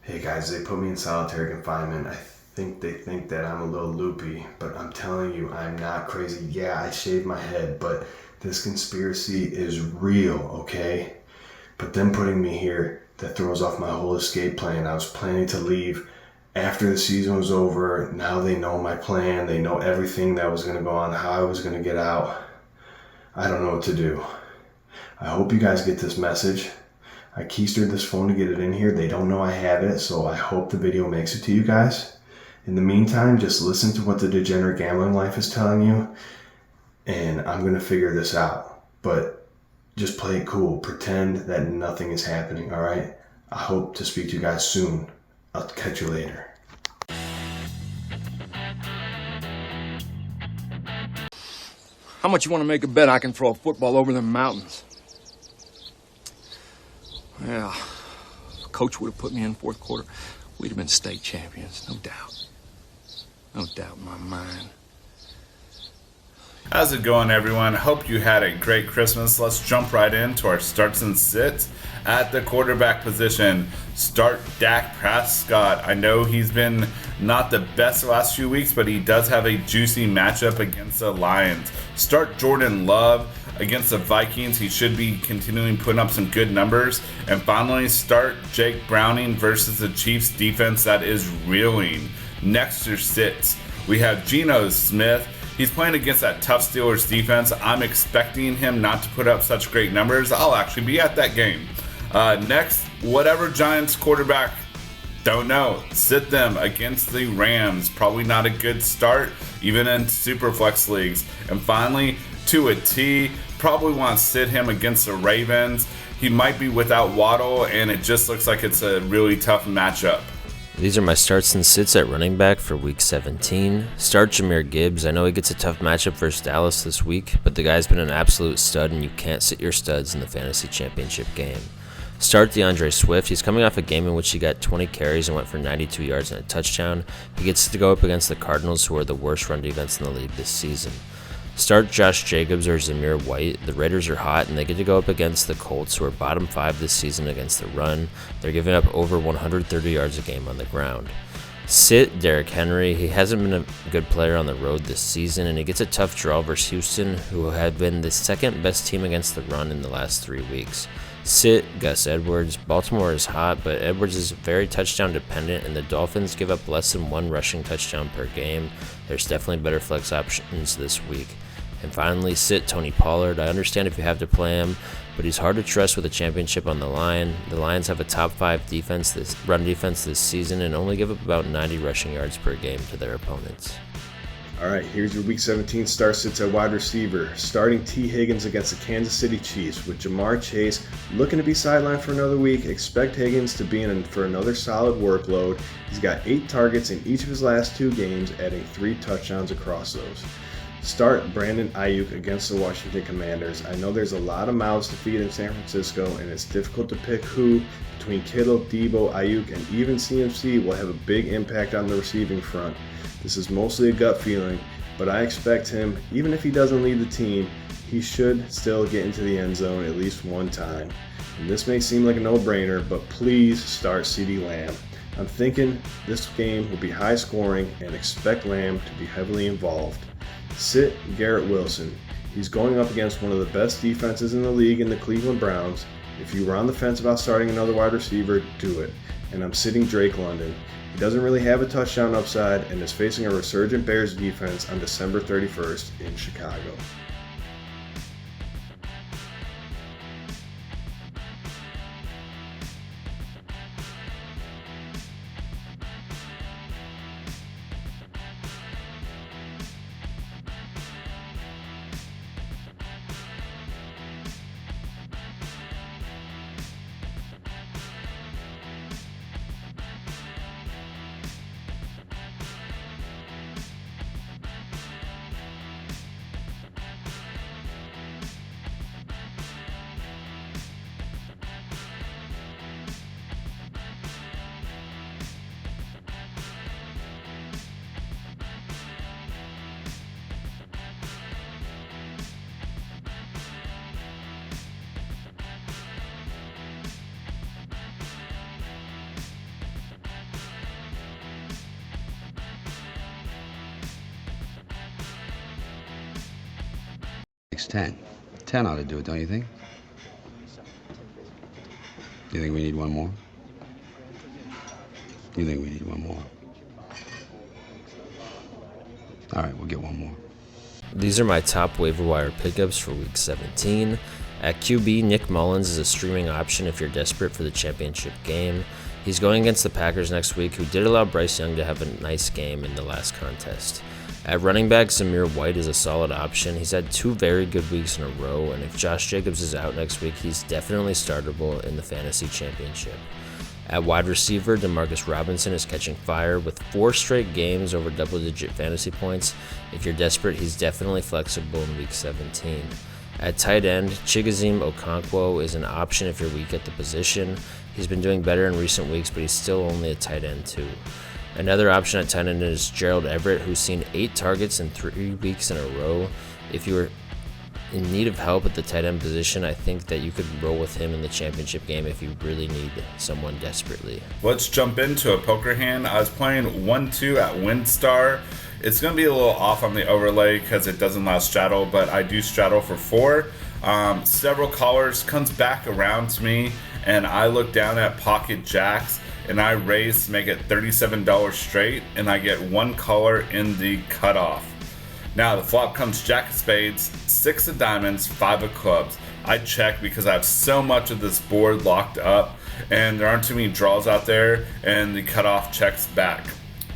Hey guys, they put me in solitary confinement. I think they think that I'm a little loopy, but I'm telling you, I'm not crazy. Yeah, I shaved my head, but this conspiracy is real, okay? But them putting me here, that throws off my whole escape plan. I was planning to leave after the season was over. Now they know my plan. They know everything that was going to go on, how I was going to get out. I don't know what to do. I hope you guys get this message. I keistered this phone to get it in here. They don't know I have it, so I hope the video makes it to you guys. In the meantime, just listen to what the degenerate gambling life is telling you, and I'm going to figure this out. But just play it cool. Pretend that nothing is happening, all right? I hope to speak to you guys soon. I'll catch you later. How much you want to make a bet I can throw a football over the mountains? Yeah, if Coach would have put me in fourth quarter, we'd have been state champions, no doubt. No doubt in my mind. How's it going, everyone? Hope you had a great Christmas. Let's jump right into our starts and sits. At the quarterback position, start Dak Prescott. I know he's been not the best the last few weeks, but he does have a juicy matchup against the Lions. Start Jordan Love against the Vikings. He should be continuing putting up some good numbers. And finally, start Jake Browning versus the Chiefs defense that is reeling. Next to sits, we have Geno Smith. He's playing against that tough Steelers defense. I'm expecting him not to put up such great numbers. I'll actually be at that game. Next, whatever Giants quarterback, don't know. Sit them against the Rams. Probably not a good start, even in Superflex leagues. And finally, to a T, probably want to sit him against the Ravens. He might be without Waddle, and it just looks like it's a really tough matchup. These are my starts and sits at running back for Week 17. Start Jahmyr Gibbs. I know he gets a tough matchup versus Dallas this week, but the guy's been an absolute stud, and you can't sit your studs in the fantasy championship game. Start DeAndre Swift. He's coming off a game in which he got 20 carries and went for 92 yards and a touchdown. He gets to go up against the Cardinals, who are the worst run defense in the league this season. Start Josh Jacobs or Zamir White. The Raiders are hot, and they get to go up against the Colts, who are bottom 5 this season against the run. They're giving up over 130 yards a game on the ground. Sit Derrick Henry. He hasn't been a good player on the road this season, and he gets a tough draw versus Houston, who have been the second best team against the run in the last 3 weeks. Sit Gus Edwards. Baltimore is hot, but Edwards is very touchdown dependent, and the Dolphins give up less than 1 rushing touchdown per game. There's definitely better flex options this week. And finally, sit Tony Pollard. I understand if you have to play him, but he's hard to trust with a championship on the line. The Lions have a top 5 run defense this season and only give up about 90 rushing yards per game to their opponents. All right, here's your Week 17 star sits at wide receiver. Starting T. Higgins against the Kansas City Chiefs with Jamar Chase looking to be sidelined for another week. Expect Higgins to be in for another solid workload. He's got 8 targets in each of his last 2 games, adding 3 touchdowns across those. Start Brandon Ayuk against the Washington Commanders. I know there's a lot of mouths to feed in San Francisco, and it's difficult to pick who between Kittle, Debo, Ayuk, and even CMC will have a big impact on the receiving front. This is mostly a gut feeling, but I expect him, even if he doesn't lead the team, he should still get into the end zone at least one time. And this may seem like a no-brainer, but please start CeeDee Lamb. I'm thinking this game will be high scoring and expect Lamb to be heavily involved. Sit Garrett Wilson. He's going up against one of the best defenses in the league in the Cleveland Browns. If you were on the fence about starting another wide receiver, do it. And I'm sitting Drake London. He doesn't really have a touchdown upside and is facing a resurgent Bears defense on December 31st in Chicago. Makes 10. 10 ought to do it, don't you think? You think we need one more? You think we need one more? All right, we'll get one more. These are my top waiver wire pickups for Week 17. At QB, Nick Mullins is a streaming option if you're desperate for the championship game. He's going against the Packers next week, who did allow Bryce Young to have a nice game in the last contest. At running back, Zamir White is a solid option. He's had 2 very good weeks in a row, and if Josh Jacobs is out next week, he's definitely startable in the fantasy championship. At wide receiver, Demarcus Robinson is catching fire with 4 straight games over double-digit fantasy points. If you're desperate, he's definitely flexible in Week 17. At tight end, Chigoziem Okonkwo is an option if you're weak at the position. He's been doing better in recent weeks, but he's still only a tight end too. Another option at tight end is Gerald Everett, who's seen 8 targets in 3 weeks in a row. If you were in need of help at the tight end position, I think that you could roll with him in the championship game if you really need someone desperately. Let's jump into a poker hand. I was playing 1-2 at WinStar. It's going to be a little off on the overlay because it doesn't allow straddle, but I do straddle for 4. Several callers comes back around to me, and I look down at pocket jacks, and I raise to make it $37 straight, and I get 1 caller in the cutoff. Now the flop comes jack of spades, 6 of diamonds, 5 of clubs. I check because I have so much of this board locked up and there aren't too many draws out there, and the cutoff checks back.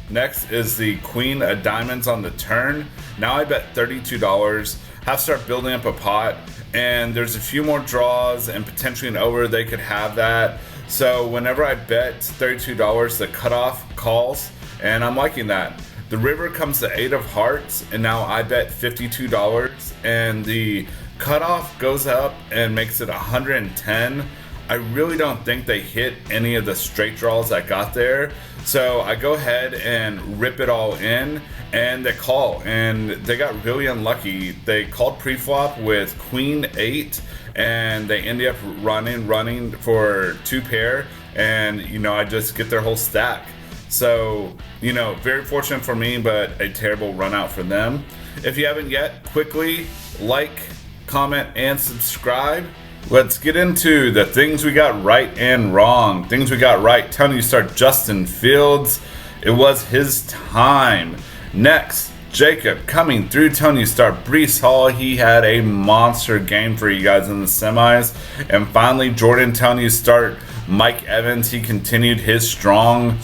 Next is the queen of diamonds on the turn. Now I bet $32, have to start building up a pot, and there's a few more draws and potentially an over, they could have that. So whenever I bet $32, the cutoff calls, and I'm liking that. The river comes to 8 of hearts, and now I bet $52, and the cutoff goes up and makes it 110. I really don't think they hit any of the straight draws I got there, so I go ahead and rip it all in, and they call, and they got really unlucky. They called pre-flop with queen 8, and they ended up running for 2 pair, and I just get their whole stack. So, very fortunate for me, but a terrible run out for them. If you haven't yet, quickly like, comment, and subscribe. Let's get into the things we got right and wrong. Things we got right, telling you to start Justin Fields. It was his time. Next, Jacob coming through, telling you to start Breece Hall. He had a monster game for you guys in the semis. And finally, Jordan telling you to start Mike Evans. He continued his strong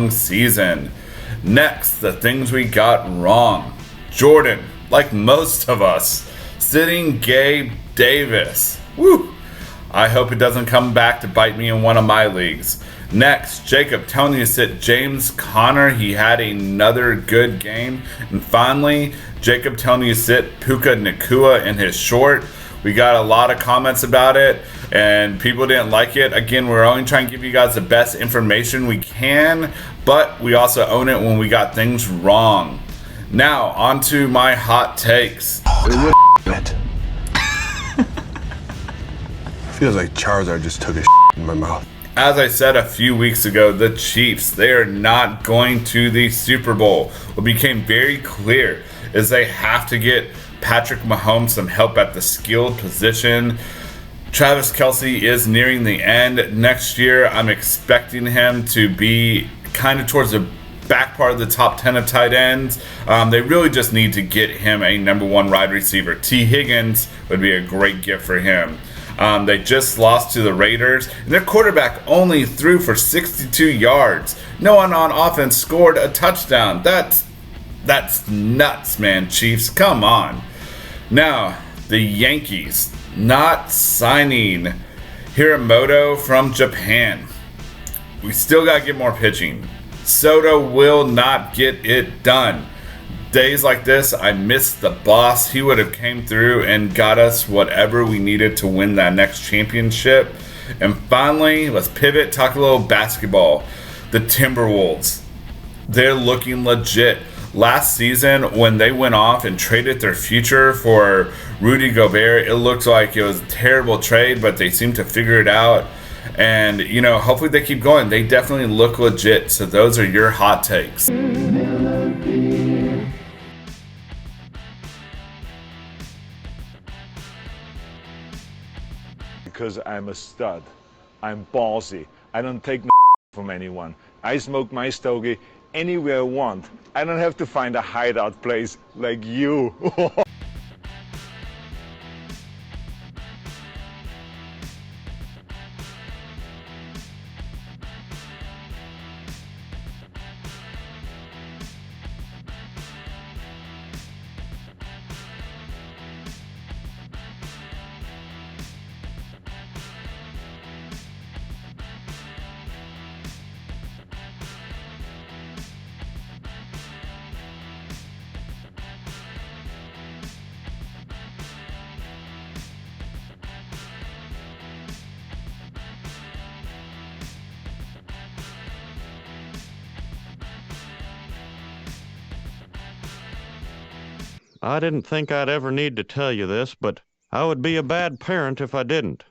season. Next, the things we got wrong. Jordan, like most of us, sitting Gabe Davis. Woo! I hope it doesn't come back to bite me in one of my leagues. Next, Jacob telling you to sit James Conner. He had another good game. And finally, Jacob telling you to sit Puka Nacua in his short. We got a lot of comments about it, and people didn't like it. Again, we're only trying to give you guys the best information we can, but we also own it when we got things wrong. Now, on to my hot takes. Feels like Charizard just took a in my mouth. As I said a few weeks ago, the Chiefs, they are not going to the Super Bowl. What became very clear is they have to get Patrick Mahomes some help at the skilled position. Travis Kelce is nearing the end. Next year, I'm expecting him to be kind of towards the back part of the top 10 of tight ends. They really just need to get him a number 1 wide receiver. T. Higgins would be a great gift for him. They just lost to the Raiders, and their quarterback only threw for 62 yards. No one on offense scored a touchdown. That's nuts, man, Chiefs. Come on. Now, the Yankees not signing Hiramoto from Japan. We still got to get more pitching. Soto will not get it done. Days like this, I miss the boss. He would have came through and got us whatever we needed to win that next championship. And finally, let's pivot, talk a little basketball. The Timberwolves, they're looking legit. Last season, when they went off and traded their future for Rudy Gobert, it looked like it was a terrible trade, but they seemed to figure it out. And, hopefully they keep going. They definitely look legit. So those are your hot takes. because I'm a stud. I'm ballsy. I don't take no from anyone. I smoke my stogie anywhere I want. I don't have to find a hideout place like you. I didn't think I'd ever need to tell you this, but I would be a bad parent if I didn't.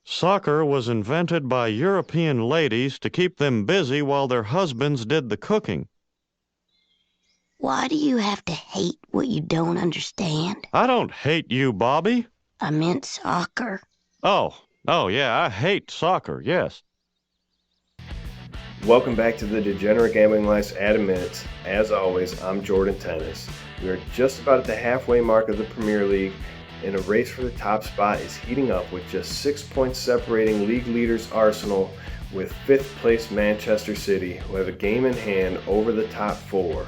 Soccer was invented by European ladies to keep them busy while their husbands did the cooking. Why do you have to hate what you don't understand? I don't hate you, Bobby. I meant soccer. Oh, yeah, I hate soccer, yes. Welcome back to the Degenerate Gambling Life's Added Minutes. As always, I'm Jordan Tennis. We are just about at the halfway mark of the Premier League, and a race for the top spot is heating up with just 6 points separating league leaders Arsenal with 5th place Manchester City, who have a game in hand over the top 4.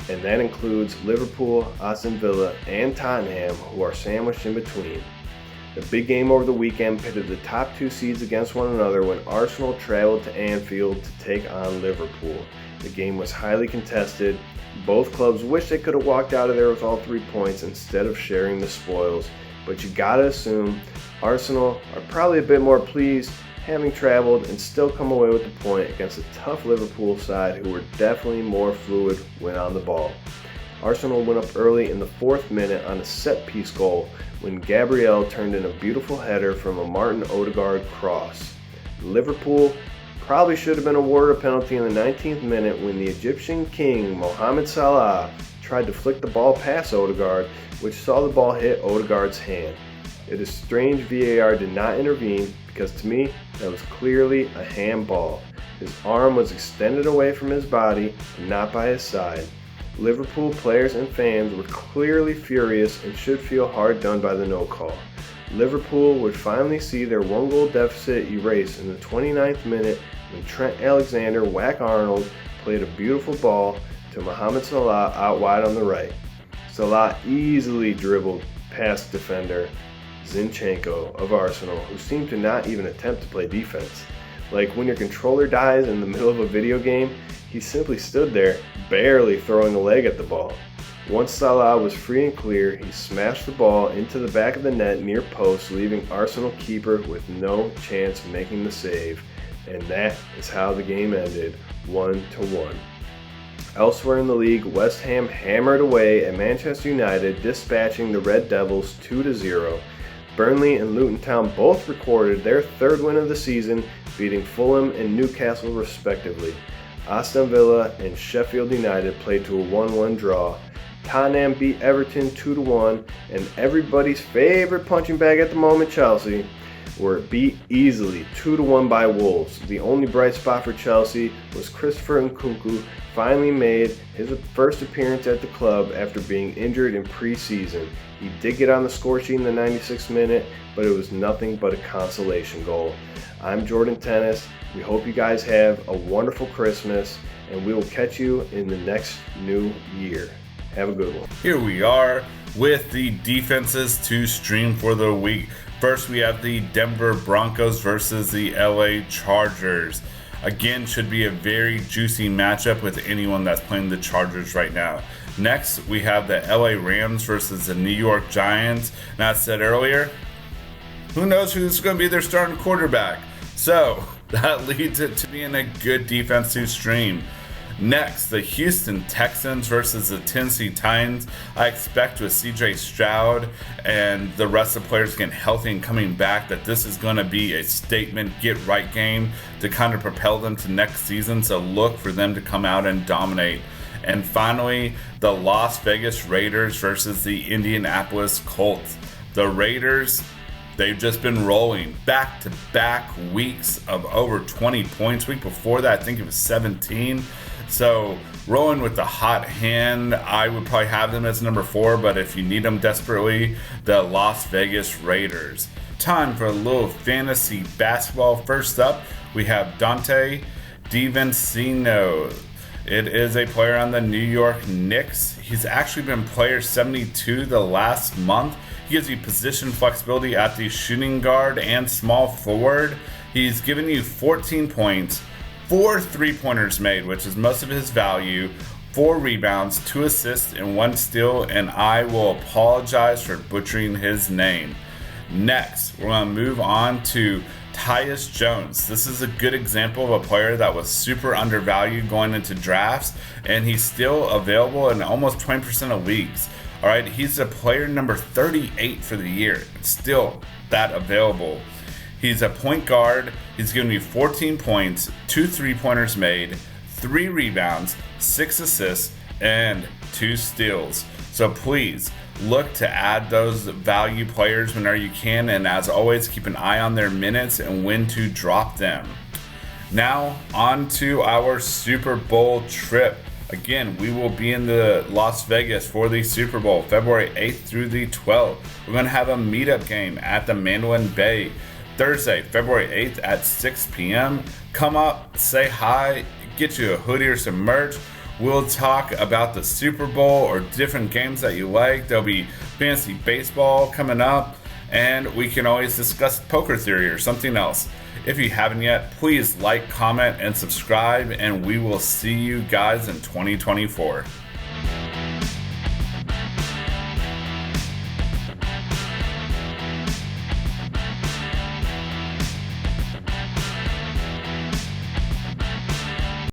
And that includes Liverpool, Aston Villa, and Tottenham, who are sandwiched in between. The big game over the weekend pitted the top 2 seeds against one another when Arsenal traveled to Anfield to take on Liverpool. The game was highly contested. Both clubs wish they could have walked out of there with all 3 points instead of sharing the spoils, but you gotta assume Arsenal are probably a bit more pleased having traveled and still come away with the point against a tough Liverpool side who were definitely more fluid when on the ball. Arsenal went up early in the 4th minute on a set-piece goal when Gabriel turned in a beautiful header from a Martin Odegaard cross. Liverpool probably should have been awarded a penalty in the 19th minute when the Egyptian king Mohamed Salah tried to flick the ball past Odegaard, which saw the ball hit Odegaard's hand. It is strange VAR did not intervene because to me that was clearly a handball. His arm was extended away from his body and not by his side. Liverpool players and fans were clearly furious and should feel hard done by the no call. Liverpool would finally see their 1-goal deficit erased in the 29th minute when Trent Alexander-Arnold played a beautiful ball to Mohamed Salah out wide on the right. Salah easily dribbled past defender Zinchenko of Arsenal, who seemed to not even attempt to play defense. Like when your controller dies in the middle of a video game, he simply stood there, barely throwing a leg at the ball. Once Salah was free and clear, he smashed the ball into the back of the net near post, leaving Arsenal keeper with no chance of making the save. And that is how the game ended, 1-1. Elsewhere in the league, West Ham hammered away at Manchester United, dispatching the Red Devils 2-0. Burnley and Luton Town both recorded their 3rd win of the season, beating Fulham and Newcastle respectively. Aston Villa and Sheffield United played to a 1-1 draw. Tottenham beat Everton 2-1, and everybody's favorite punching bag at the moment, Chelsea, were beat easily 2-1 by Wolves. The only bright spot for Chelsea was Christopher Nkunku finally made his first appearance at the club after being injured in pre-season. He did get on the score sheet in the 96th minute, but it was nothing but a consolation goal. I'm Jordan Tennis. We hope you guys have a wonderful Christmas, and we will catch you in the next new year. Have a good one. Here we are with the defenses to stream for the week. First, we have the Denver Broncos versus the LA Chargers. Again, should be a very juicy matchup with anyone that's playing the Chargers right now. Next, we have the LA Rams versus the New York Giants. And as I said earlier, who knows who's going to be their starting quarterback? So that leads it to being a good defense to stream. Next, the Houston Texans versus the Tennessee Titans. I expect with CJ Stroud and the rest of the players getting healthy and coming back that this is going to be a statement get-right game to kind of propel them to next season. So look for them to come out and dominate. And finally, the Las Vegas Raiders versus the Indianapolis Colts. The Raiders, They've just been rolling back-to-back weeks of over 20 points. Week before that, I think it was 17. So rolling with the hot hand, I would probably have them as number 4, but if you need them desperately, the Las Vegas Raiders. Time for a little fantasy basketball. First up, we have Dante DiVincenzo. It is a player on the New York Knicks. He's actually been player 72 the last month. He gives you position flexibility at the shooting guard and small forward. He's given you 14 points, 4 3-pointers made, which is most of his value, 4 rebounds, 2 assists, and 1 steal, and I will apologize for butchering his name. Next, we're going to move on to Tyus Jones. This is a good example of a player that was super undervalued going into drafts, and he's still available in almost 20% of leagues. All right, he's a player number 38 for the year. It's still that available. He's a point guard. He's given you 14 points, 2 3-pointers made, 3 rebounds, 6 assists, and 2 steals. So please look to add those value players whenever you can, and as always, keep an eye on their minutes and when to drop them. Now on to our Super Bowl trip. Again, we will be in the Las Vegas for the Super Bowl, February 8th through the 12th. We're going to have a meetup game at the Mandalay Bay, Thursday, February 8th at 6 p.m. Come up, say hi, get you a hoodie or some merch. We'll talk about the Super Bowl or different games that you like. There'll be fantasy baseball coming up, and we can always discuss poker theory or something else. If you haven't yet, please like, comment, and subscribe, and we will see you guys in 2024.